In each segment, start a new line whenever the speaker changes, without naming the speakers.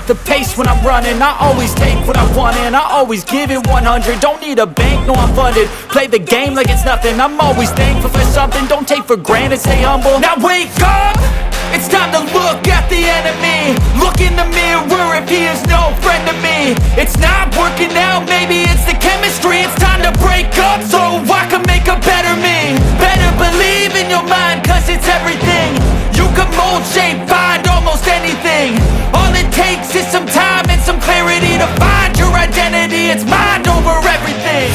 the pace when I'm running. I always take what I want and I always give it 100. Don't need a bank, no I'm funded. Play the game like it's nothing. I'm always thankful for something. Don't take for granted, stay humble. Now wake up! It's time to look at the enemy. Look in the mirror if he is no friend to me. It's not working out, maybe it's the chemistry. It's time to break up so I can make a better me. Better believe in your mind, cause it's everything. You can mold, shape, find almost anything. All it takes is some time and some clarity to find your identity. It's mind over everything.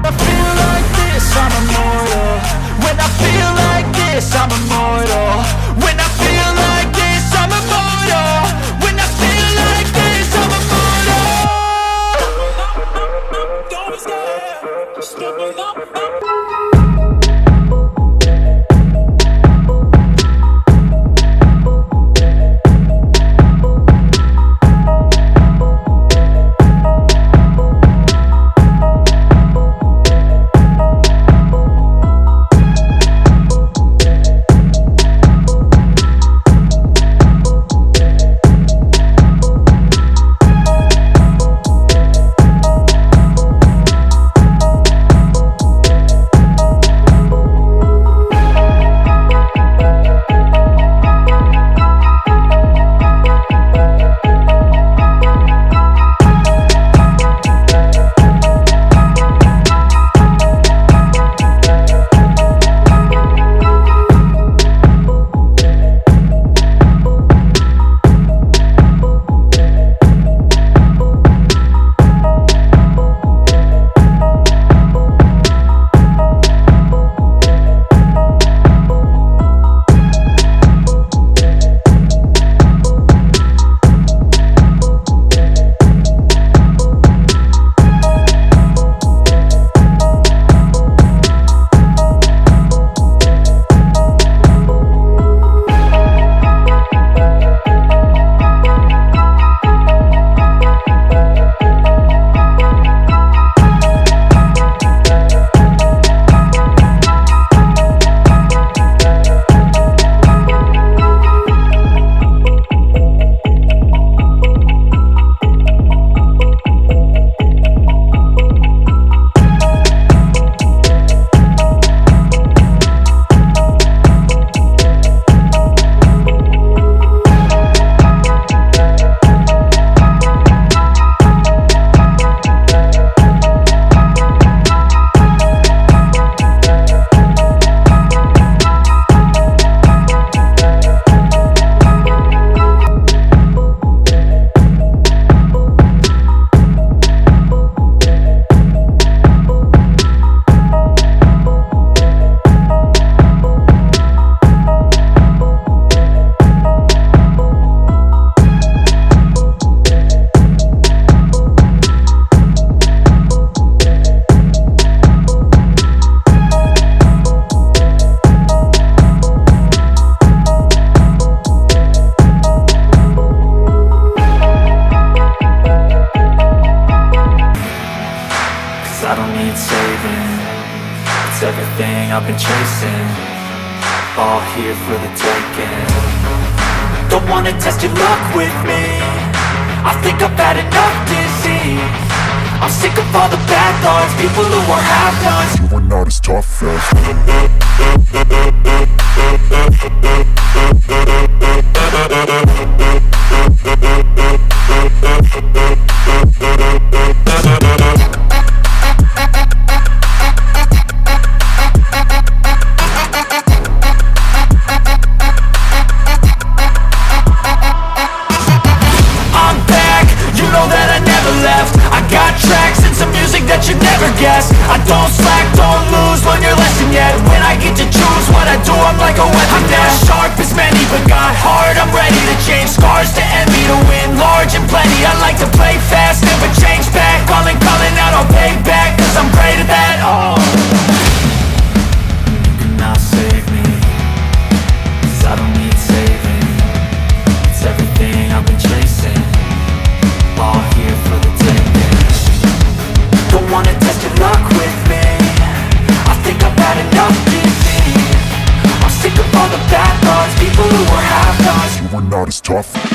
I feel like this, I'm immortal. When I feel like this, I'm immortal. When I feel like this, I'm immortal. When I feel like this, I'm immortal. Don't be scared, just step it up.
I've been chasing, all here for the taking. Don't wanna test your luck with me, I think I've had enough disease. I'm sick of all the bad thoughts, people who are half-nots.
You are not as tough
I don't slack, don't lose, learn your lesson yet. When I get to choose what I do, I'm like a weapon. I'm not sharp as many, but got heart, I'm ready to change. Scars to envy, to win large and plenty. I like to play fast, never change back. Calling out, I'll pay back, cause I'm great at that. Oh, you cannot save me, cause I don't need saving. It's everything I've been chasing, all here for the taking. Don't wanna test your luck with me, I think I've had enough disease. I'm sick of all the bad thoughts, people who are half-nots.
You are not as is tough.